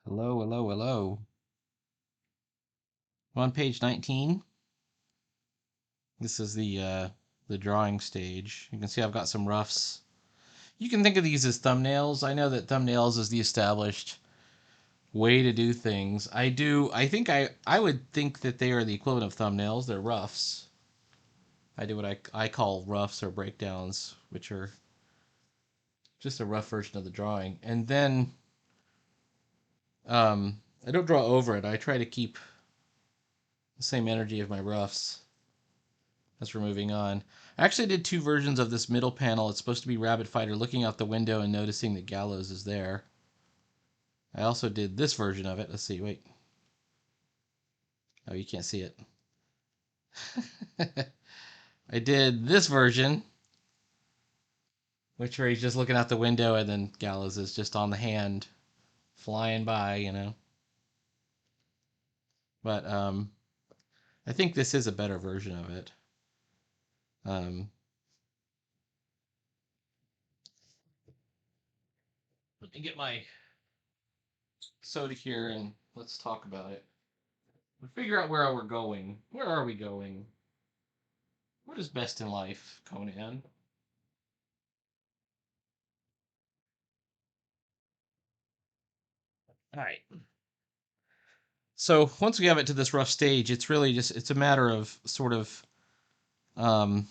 Hello, hello, hello. I'm on page 19. This is the drawing stage. You can see I've got some roughs. You can think of these as thumbnails. I know that thumbnails is the established way to do things. I would think that they are the equivalent of thumbnails. They're roughs. I do what I call roughs or breakdowns, which are just a rough version of the drawing. And then I don't draw over it. I try to keep the same energy of my roughs as we're moving on. I actually did two versions of this middle panel. It's supposed to be Rabbit Fighter looking out the window and noticing that Gallows is there. I also did this version of it. Let's see, wait. Oh, you can't see it. I did this version, which where he's just looking out the window and then Gallows is just on the hand flying by. But I think this is a better version of it. Um, Let me get my soda here and let's talk about it. We'll figure out where we're going. Where are we going? What is best in life, Conan? All right. So once we have it to this rough stage, it's really just it's a matter of sort of um,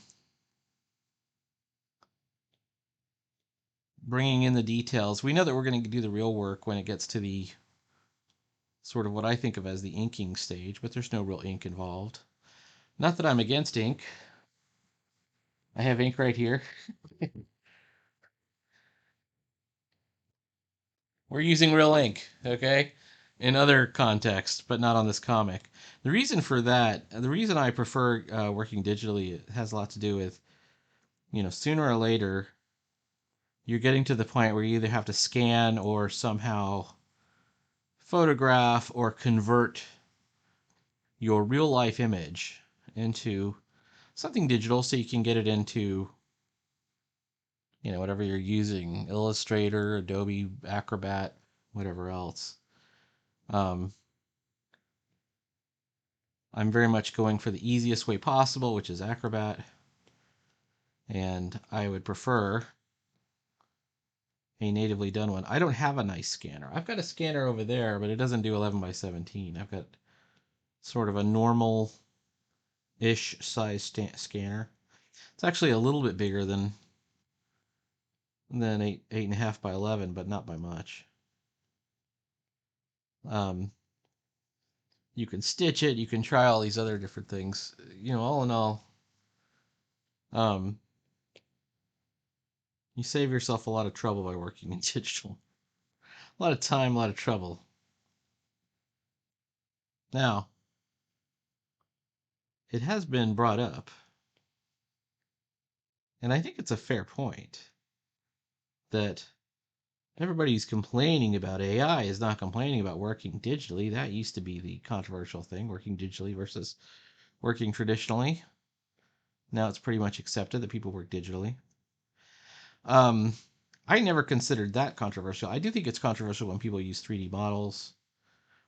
bringing in the details. We know that we're going to do the real work when it gets to the sort of what I think of as the inking stage, but there's no real ink involved. Not that I'm against ink. I have ink right here. We're using real ink, okay? In other contexts, but not on this comic. The reason for that, the reason I prefer working digitally, it has a lot to do with, sooner or later, you're getting to the point where you either have to scan or somehow photograph or convert your real life image into something digital so you can get it into whatever you're using, Illustrator, Adobe Acrobat, whatever else. um, I'm very much going for the easiest way possible, which is Acrobat, and I would prefer a natively done one. I don't have a nice scanner. I've got a scanner over there, but it doesn't do 11 by 17. I've got sort of a normal-ish size scanner. It's actually a little bit bigger than 8.5 by 11, but not by much. You can stitch it. You can try all these other different things. All in all, um, you save yourself a lot of trouble by working in digital. A lot of time, a lot of trouble. Now, it has been brought up, and I think it's a fair point, that everybody's complaining about AI is not complaining about working digitally. That used to be the controversial thing, working digitally versus working traditionally. Now it's pretty much accepted that people work digitally. Um, I never considered that controversial. I do think it's controversial when people use 3D models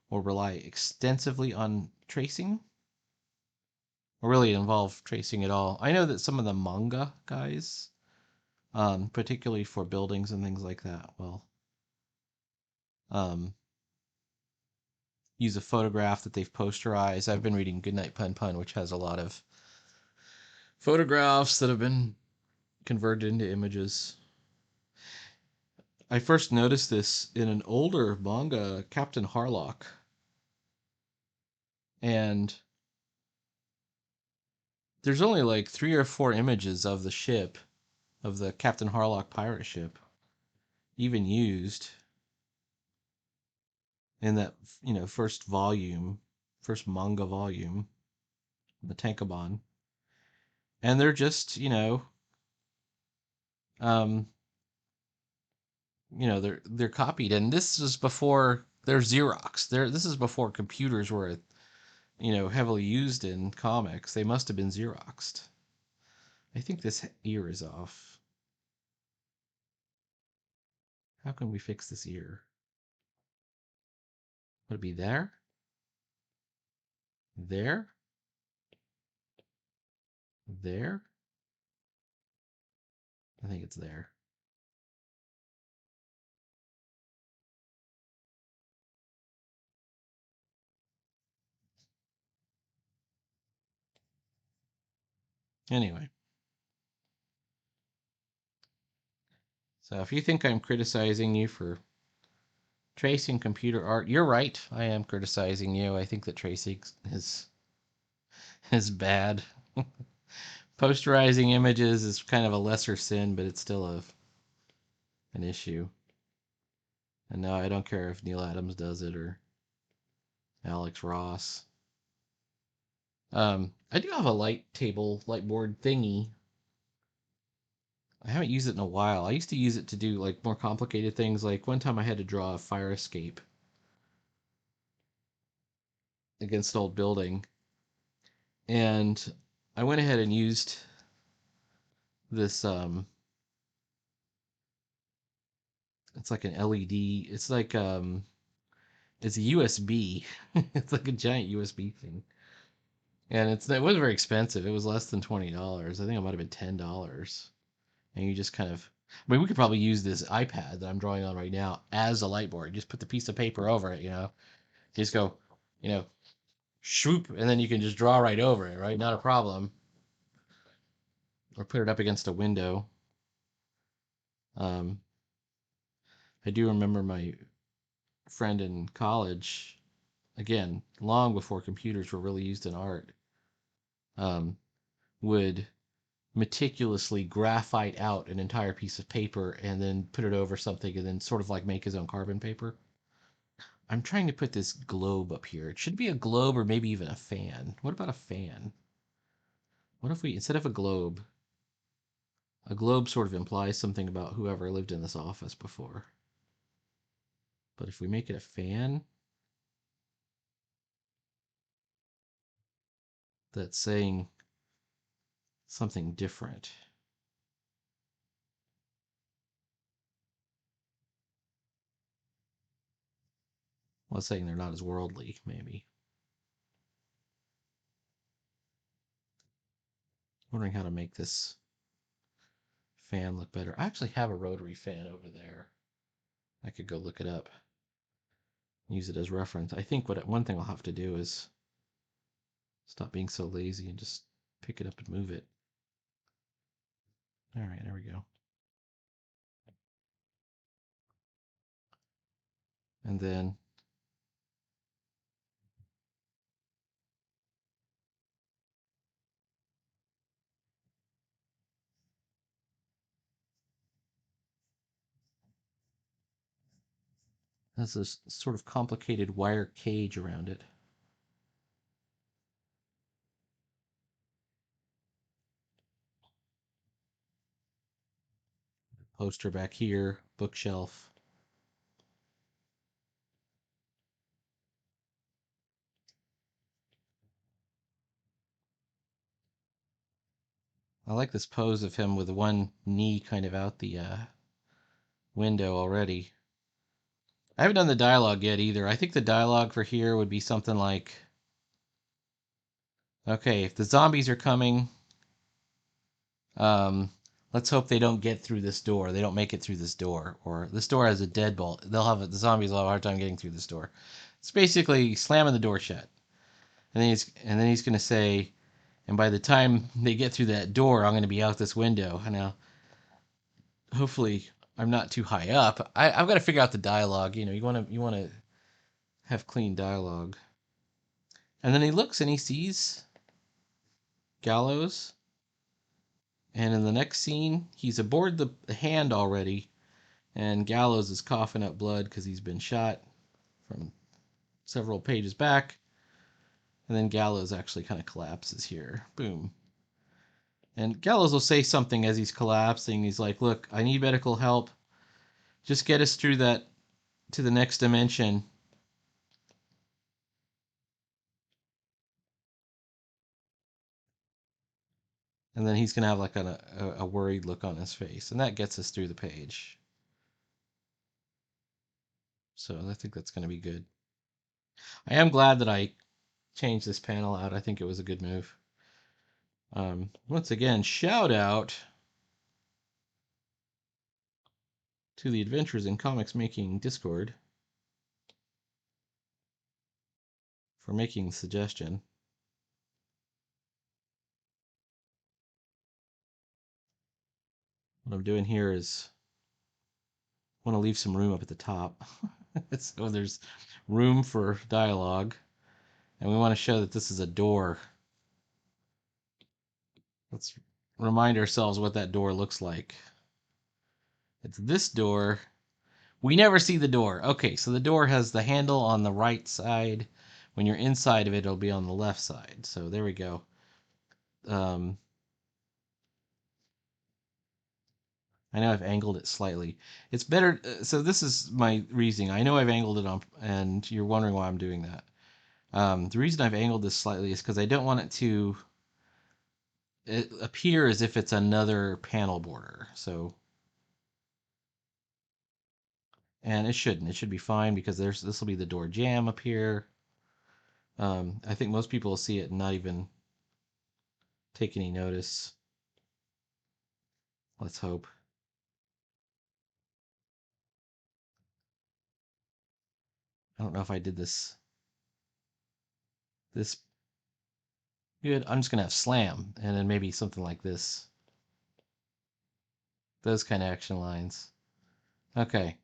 or rely extensively on tracing, or really involve tracing at all. I know that some of the manga guys, particularly for buildings and things like that, will um, use a photograph that they've posterized. I've been reading Goodnight Pun Pun, which has a lot of photographs that have been converted into images. I first noticed this in an older manga, Captain Harlock, and there's only like 3 or 4 images of the ship, of the Captain Harlock pirate ship, even used in that first volume, first manga volume, the Tankobon, and they're just um, they're copied, and this is before they're Xerox. This is before computers were heavily used in comics. They must have been Xeroxed. I think this ear is off. How can we fix this ear? Would it be there? There? There? I think it's there. Anyway, so if you think I'm criticizing you for tracing computer art, you're right. I am criticizing you. I think that tracing is bad. Posterizing images is kind of a lesser sin, but it's still an issue. And no, I don't care if Neil Adams does it or Alex Ross. I do have a light board thingy. I haven't used it in a while. I used to use it to do like more complicated things. Like one time I had to draw a fire escape against an old building, and I went ahead and used this. It's like an LED. It's a USB. It's like a giant USB thing, and it wasn't very expensive. It was less than $20. I think it might have been $10. And you just kind of, I mean, we could probably use this iPad that I'm drawing on right now as a light board. Just put the piece of paper over it, just go, you know, swoop, and then you can just draw right over it, right? Not a problem. Or put it up against a window. Um, I do remember my friend in college, again, long before computers were really used in art, um, would meticulously graphite out an entire piece of paper and then put it over something and then sort of like make his own carbon paper. I'm trying to put this globe up here. It should be a globe or maybe even a fan. What about a fan? What if we, instead of a globe sort of implies something about whoever lived in this office before. But if we make it a fan that's saying something different. Well, it's saying they're not as worldly, maybe. Wondering how to make this fan look better. I actually have a rotary fan over there. I could go look it up, use it as reference. I think one thing I'll have to do is stop being so lazy and just pick it up and move it. All right, there we go. And then has this sort of complicated wire cage around it. Poster back here, bookshelf. I like this pose of him with one knee kind of out the window already. I haven't done the dialogue yet either. I think the dialogue for here would be something like, okay, if the zombies are coming, um, let's hope they don't get through this door. They don't make it through this door. Or this door has a deadbolt. The zombies will have a hard time getting through this door. It's basically slamming the door shut. And then he's gonna say, and by the time they get through that door, I'm gonna be out this window. And now hopefully I'm not too high up. I've got to figure out the dialogue. You want to have clean dialogue. And then he looks and he sees Gallows. And in the next scene, he's aboard the hand already, and Gallows is coughing up blood because he's been shot from several pages back. And then Gallows actually kind of collapses here. Boom. And Gallows will say something as he's collapsing. He's like, "Look, I need medical help. Just get us through that to the next dimension." And then he's gonna have like a worried look on his face, and that gets us through the page. So I think that's gonna be good. I am glad that I changed this panel out. I think it was a good move. Once again, shout out to the Adventures in Comics Making Discord for making the suggestion. What I'm doing here is want to leave some room up at the top. So there's room for dialogue, and we want to show that this is a door. Let's remind ourselves what that door looks like. It's this door. We never see the door. Okay, so the door has the handle on the right side. When you're inside of it, it'll be on the left side. So there we go. Um, I know I've angled it slightly. It's better. So this is my reasoning. I know I've angled it on, and you're wondering why I'm doing that. The reason I've angled this slightly is because I don't want it to appear as if it's another panel border. So, and it shouldn't. It should be fine because this will be the door jamb up here. I think most people will see it and not even take any notice. Let's hope. I don't know if I did this good. I'm just gonna have slam and then maybe something like this. Those kind of action lines. Okay.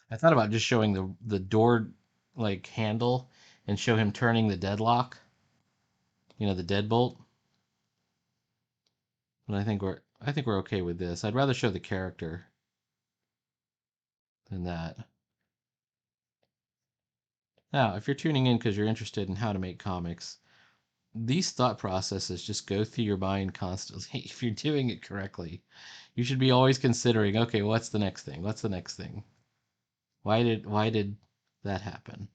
I thought about just showing the door like handle and show him turning the deadlock. The deadbolt. But I think we're okay with this. I'd rather show the character than that. Now, if you're tuning in because you're interested in how to make comics, these thought processes just go through your mind constantly. If you're doing it correctly, you should be always considering, okay, what's the next thing? What's the next thing? Why did that happen?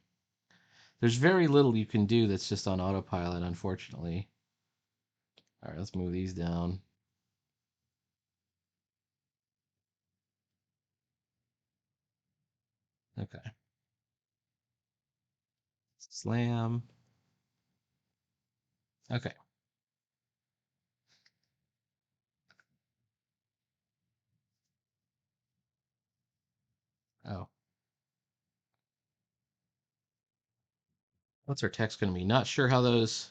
There's very little you can do that's just on autopilot, unfortunately. All right, let's move these down. Okay. Slam. Okay. Oh. What's our text going to be? Not sure how those.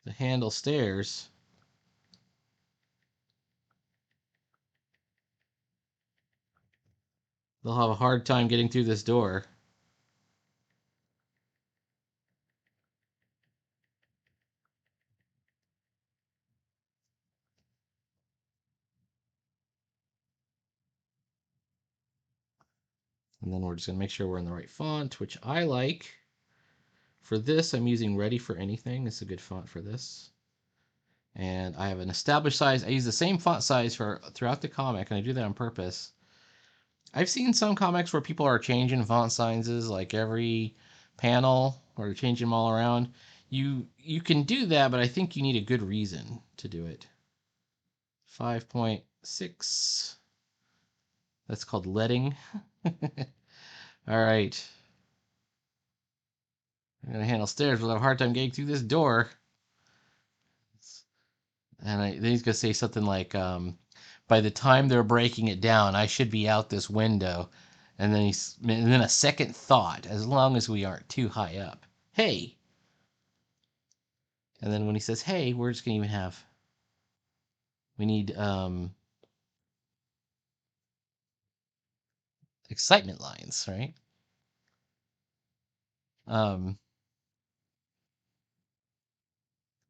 The handle stairs. They'll have a hard time getting through this door. And then we're just going to make sure we're in the right font, which I like. For this, I'm using Ready for Anything. It's a good font for this. And I have an established size. I use the same font size for throughout the comic, and I do that on purpose. I've seen some comics where people are changing font sizes like every panel, or they're changing them all around. You can do that, but I think you need a good reason to do it. 5.6. That's called leading. All right. I'm gonna handle stairs, but I have a hard time getting through this door. And then he's gonna say something like, "By the time they're breaking it down, I should be out this window." And then a second thought, as long as we aren't too high up. Hey. And then when he says, "Hey," we're just gonna even have. We need excitement lines, right?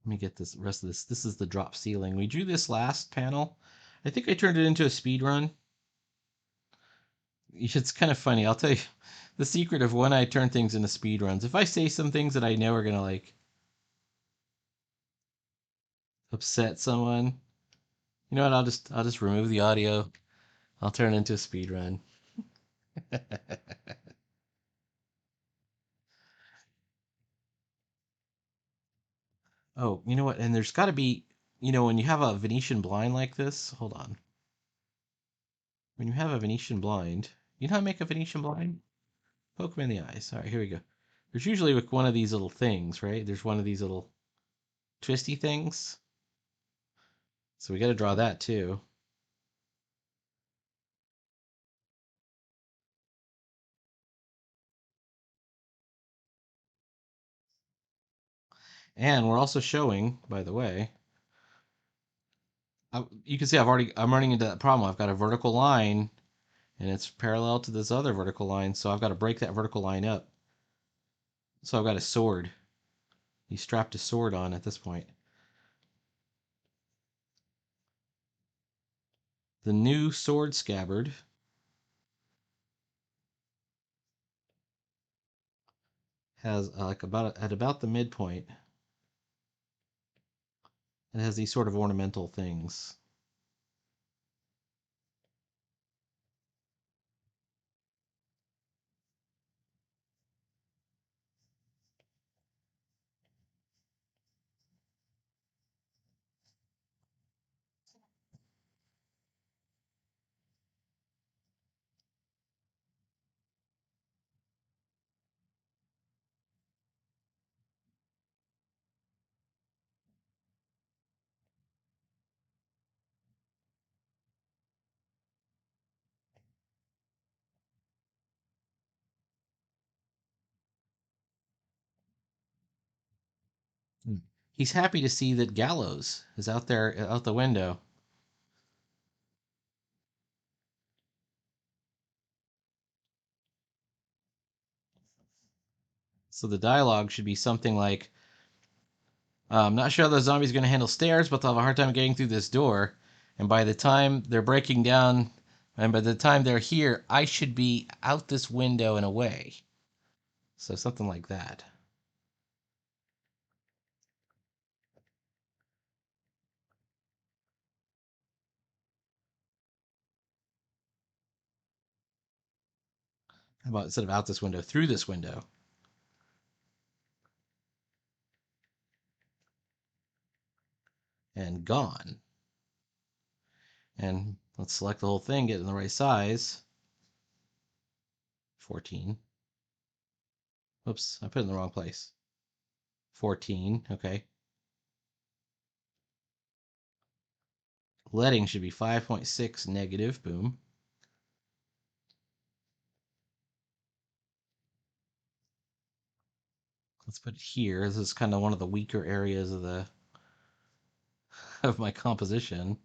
Let me get this rest of this. This is the drop ceiling. We drew this last panel. I think I turned it into a speed run. It's kind of funny. I'll tell you the secret of when I turn things into speed runs. If I say some things that I know are gonna like upset someone, you know what? I'll just remove the audio. I'll turn it into a speed run. Oh, you know what? And there's got to be, when you have a Venetian blind like this, hold on. When you have a Venetian blind, you know how to make a Venetian blind? Poke him in the eyes. All right, here we go. There's usually like one of these little things, right? There's one of these little twisty things. So we got to draw that too. And we're also showing, by the way, you can see I'm running into that problem. I've got a vertical line and it's parallel to this other vertical line, so I've got to break that vertical line up. So I've got a sword. He strapped a sword on at this point. The new sword scabbard has like at about the midpoint, it has these sort of ornamental things. Hmm. He's happy to see that Gallows is out there out the window. So the dialogue should be something like, I'm not sure how the zombies are going to handle stairs, but they'll have a hard time getting through this door. And by the time they're breaking down, and by the time they're here, I should be out this window and away. So something like that. How about instead of out this window, through this window? And gone. And let's select the whole thing, get it in the right size. 14. Oops, I put it in the wrong place. 14, okay. Leading should be 5.6 negative, boom. Let's put it here. This is kind of one of the weaker areas of the of my composition.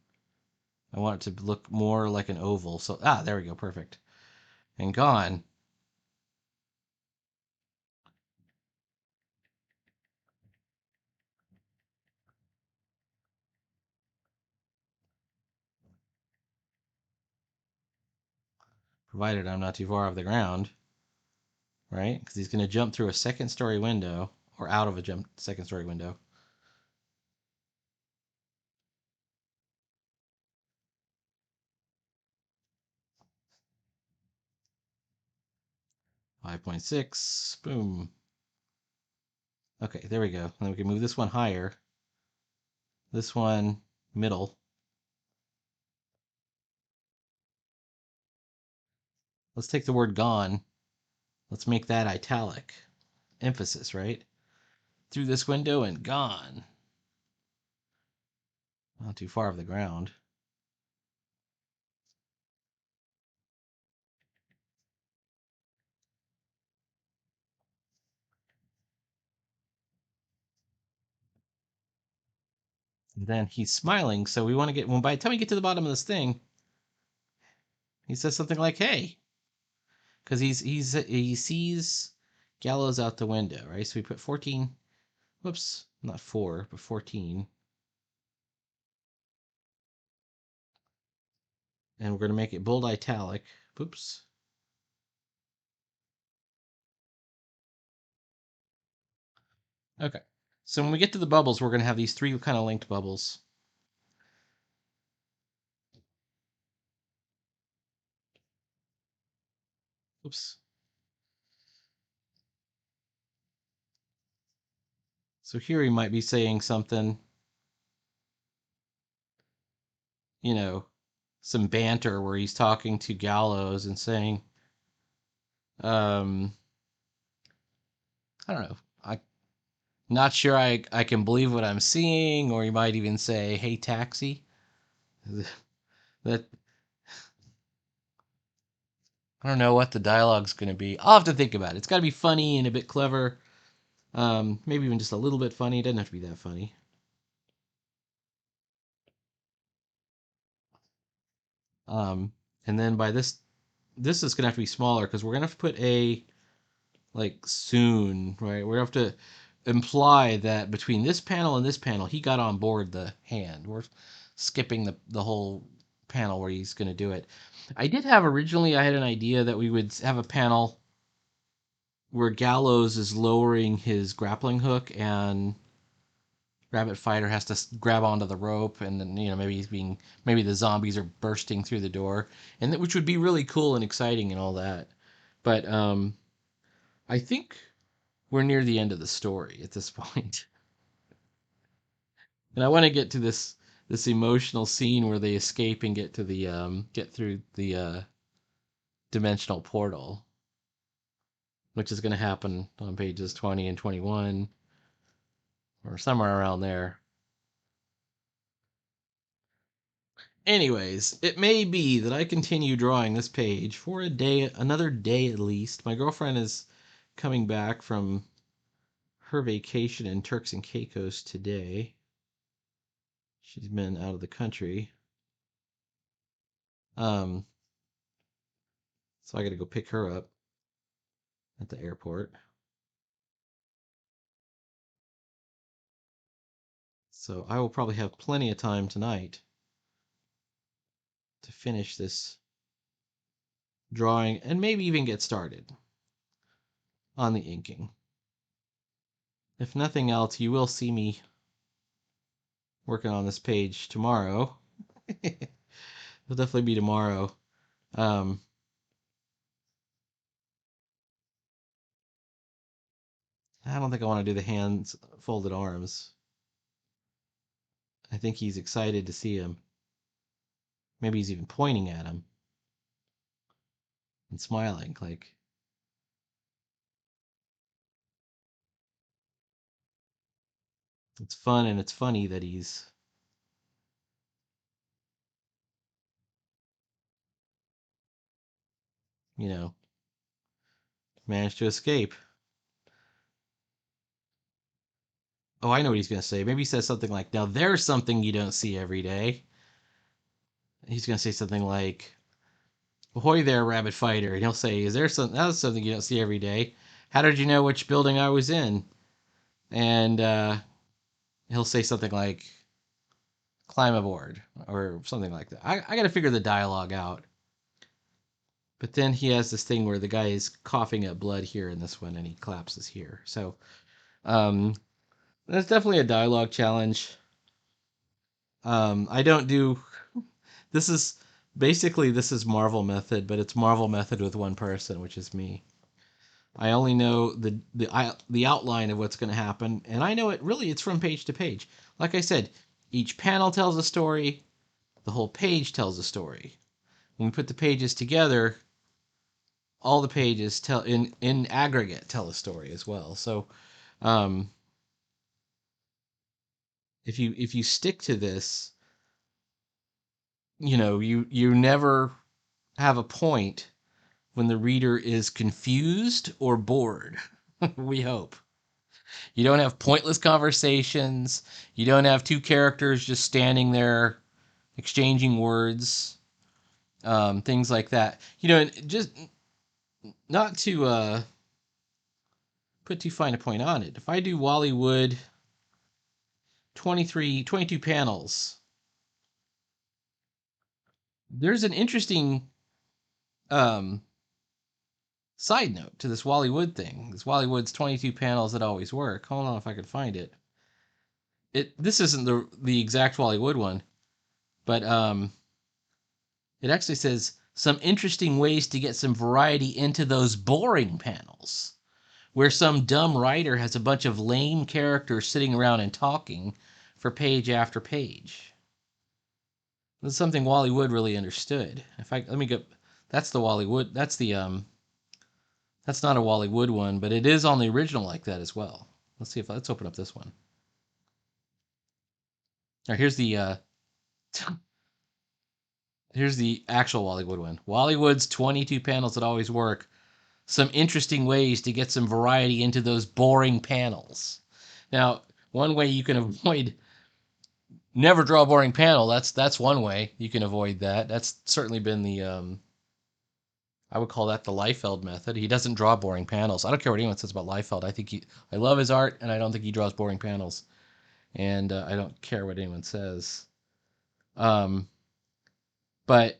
I want it to look more like an oval. So, there we go, perfect. And gone. Provided I'm not too far off the ground, right? Because he's going to jump through a second story window, or out of a second story window. 5.6, boom. Okay, there we go. And then we can move this one higher. This one, middle. Let's take the word gone. Let's make that italic. Emphasis, right? Through this window and gone. Not too far off the ground. And then he's smiling, so we want to get, well, by the time we get to the bottom of this thing, he says something like, hey. Because he sees Gallows out the window, right? So we put 14, whoops, not 4, but 14. And we're going to make it bold italic. Oops. Okay. So when we get to the bubbles, we're going to have these three kind of linked bubbles. Oops. So here he might be saying something, you know, some banter where he's talking to Gallows and saying, um, I don't know, I'm not sure I can believe what I'm seeing, or he might even say, "Hey, taxi." That I don't know what the dialogue's going to be. I'll have to think about it. It's got to be funny and a bit clever. Maybe even just a little bit funny. It doesn't have to be that funny. Um, and then by this is gonna have to be smaller because we're gonna have to put a like soon, right? We're gonna have to imply that between this panel and this panel, he got on board the hand. We're skipping the whole panel where he's gonna do it. I did have originally. I had an idea that we would have a panel where Gallows is lowering his grappling hook and Rabbit Fighter has to grab onto the rope, and then maybe the zombies are bursting through the door, and which would be really cool and exciting and all that. But I think we're near the end of the story at this point, and I want to get to this emotional scene where they escape and get to the get through the dimensional portal, which is going to happen on pages 20 and 21 or somewhere around there. Anyways, it may be that I continue drawing this page for a day, another day at least. My girlfriend is coming back from her vacation in Turks and Caicos today. She's been out of the country. Um, so I got to go pick her up at the airport. So I will probably have plenty of time tonight to finish this drawing and maybe even get started on the inking. If nothing else, you will see me working on this page tomorrow. It'll definitely be tomorrow. Um, I don't think I want to do the hands folded arms. I think he's excited to see him. Maybe he's even pointing at him and smiling like it's fun and it's funny that he's, you know, managed to escape. Oh, I know what he's going to say. Maybe he says something like, "Now there's something you don't see every day." He's going to say something like, "Ahoy there, Rabbit Fighter." And he'll say, "Is there something, that's something you don't see every day? How did you know which building I was in?" And he'll say something like, "Climb aboard," or something like that. I got to figure the dialogue out. But then he has this thing where the guy is coughing up blood here in this one, and he collapses here. So um, that's definitely a dialogue challenge. I don't do this is this is Marvel method, but it's Marvel method with one person, which is me. I only know the outline of what's going to happen, and I know it really. It's from page to page. Like I said, each panel tells a story. The whole page tells a story. When we put the pages together, all the pages tell in aggregate tell a story as well. So um, if you stick to this, you never have a point when the reader is confused or bored. We hope you don't have pointless conversations. You don't have two characters just standing there exchanging words, things like that. And just not to put too fine a point on it. If I do Wally Wood 22 panels, there's an interesting um, side note to this Wally Wood thing. This Wally Wood's 22 panels that always work. Hold on if I can find it. This isn't the exact Wally Wood one, but it actually says some interesting ways to get some variety into those boring panels. where some dumb writer has a bunch of lame characters sitting around and talking for page after page. That's something Wally Wood really understood. In fact, let me go. That's the Wally Wood. That's not a Wally Wood one, but it is on the original like that as well. Let's open up this one. Now here's the actual Wally Wood one. Wally Wood's 22 panels that always work. Some interesting ways to get some variety into those boring panels. Now, one way you can avoid never draw a boring panel. That's one way you can avoid that. That's certainly been the I would call that the Liefeld method. He doesn't draw boring panels. I don't care what anyone says about Liefeld. I love his art, and I don't think he draws boring panels. And I don't care what anyone says. Um, but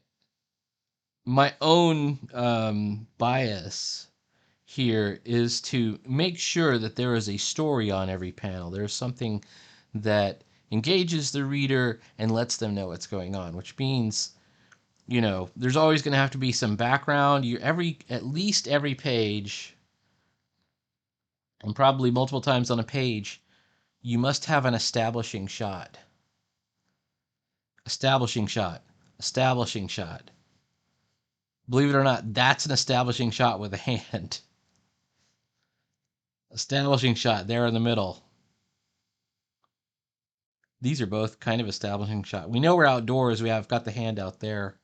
my own bias here is to make sure that there is a story on every panel. There's something that engages the reader and lets them know what's going on, which means, there's always going to have to be some background. At least every page, and probably multiple times on a page, you must have an establishing shot. Establishing shot. Establishing shot. Believe it or not, that's an establishing shot with a hand. Establishing shot there in the middle. These are both kind of establishing shot. We know we're outdoors. We have got the hand out there.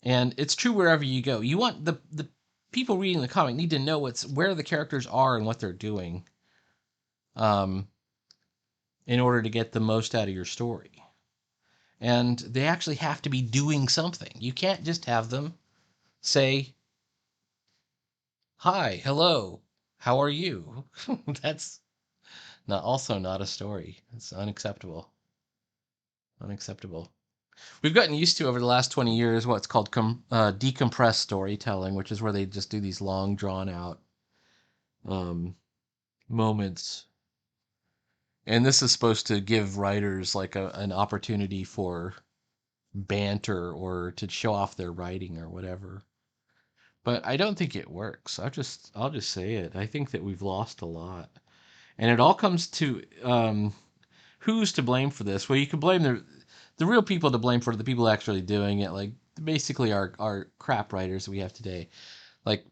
And it's true wherever you go. You want the people reading the comic need to know where the characters are and what they're doing, in order to get the most out of your story. And they actually have to be doing something. You can't just have them say, "Hi, hello, how are you?" That's not a story. It's unacceptable. Unacceptable. We've gotten used to over the last 20 years what's called decompressed storytelling, which is where they just do these long, drawn out moments. And this is supposed to give writers like an opportunity for banter or to show off their writing or whatever. But I don't think it works. I'll just say it. I think that we've lost a lot. And it all comes to who's to blame for this? Well, you can blame the real people to blame for the people actually doing it, like basically our crap writers we have today. Like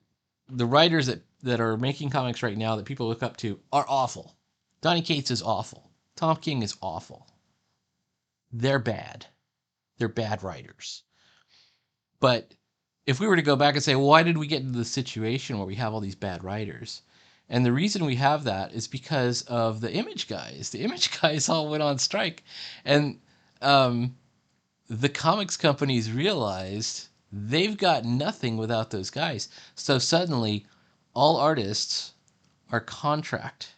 the writers that are making comics right now that people look up to are awful. Donny Cates is awful. Tom King is awful. They're bad. They're bad writers. But if we were to go back and say, well, why did we get into the situation where we have all these bad writers? And the reason we have that is because of the image guys. The image guys all went on strike. And the comics companies realized they've got nothing without those guys. So suddenly, all artists are contract.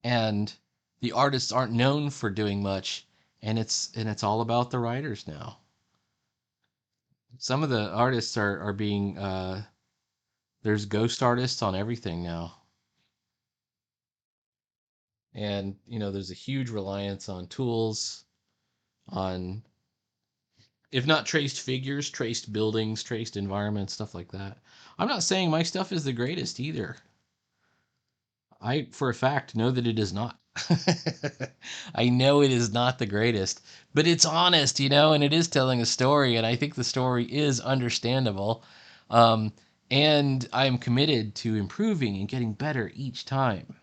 And the artists aren't known for doing much. And it's all about the writers now. Some of the artists are being there's ghost artists on everything now. And there's a huge reliance on tools, on if not traced figures, traced buildings, traced environments, stuff like that. I'm not saying my stuff is the greatest either. I for a fact know that it is not. I know it is not the greatest, but it's honest, and it is telling a story, and I think the story is understandable. Um, and I'm committed to improving and getting better each time.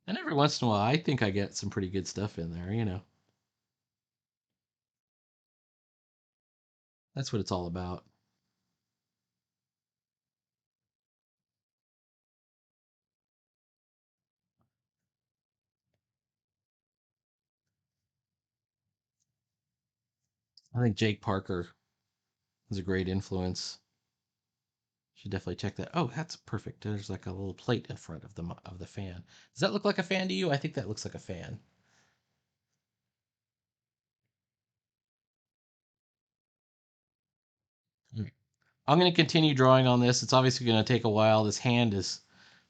And every once in a while, I think I get some pretty good stuff in there. That's what it's all about. I think Jake Parker is a great influence. Should definitely check that. Oh, that's perfect. There's like a little plate in front of the fan. Does that look like a fan to you? I think that looks like a fan. Mm. I'm going to continue drawing on this. It's obviously going to take a while. This hand is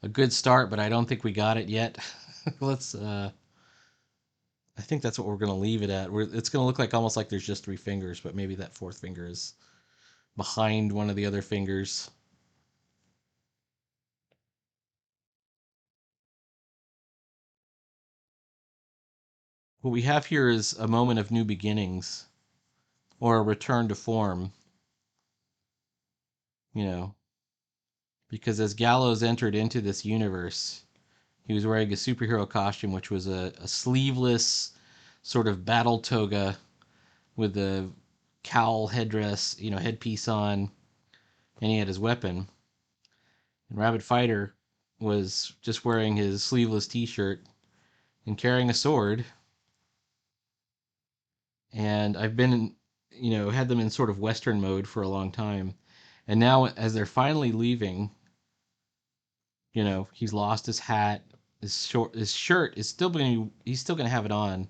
a good start, but I don't think we got it yet. Let's. I think that's what we're going to leave it at. It's going to look like almost like there's just three fingers, but maybe that fourth finger is behind one of the other fingers. what we have here is a moment of new beginnings, or a return to form, you know, because as Gallows entered into this universe, he was wearing a superhero costume, which was a sleeveless sort of battle toga with a cowl headdress, headpiece on, and he had his weapon. And Rabbit Fighter was just wearing his sleeveless t-shirt and carrying a sword. And I've been, had them in sort of Western mode for a long time. And now, as they're finally leaving, he's lost his hat. His shirt is still going to, he's still going to have it on,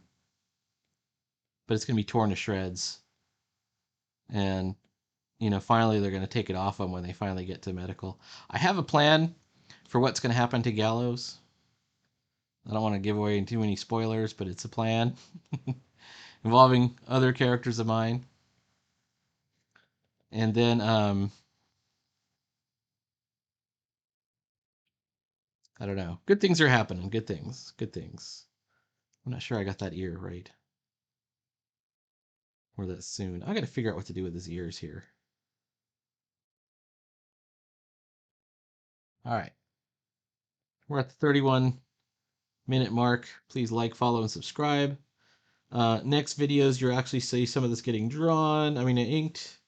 but it's going to be torn to shreds. And, finally they're going to take it off him when they finally get to medical. I have a plan for what's going to happen to Gallows. I don't want to give away too many spoilers, but it's a plan involving other characters of mine. And then, I don't know. Good things are happening. Good things. Good things. I'm not sure I got that ear right. Or that soon. I got to figure out what to do with his ears here. All right. We're at the 31-minute mark. Please like, follow, and subscribe. Next videos, you'll actually see some of this getting drawn. Inked.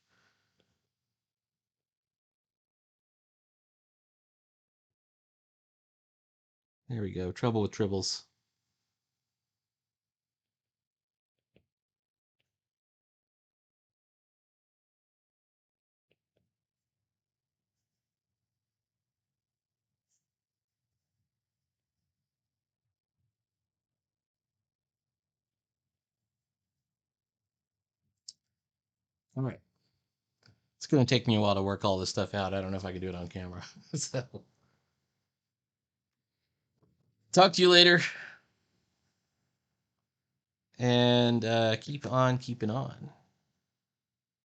There we go. Trouble with tribbles. All right. It's going to take me a while to work all this stuff out. I don't know if I can do it on camera. So, talk to you later. And keep on keeping on.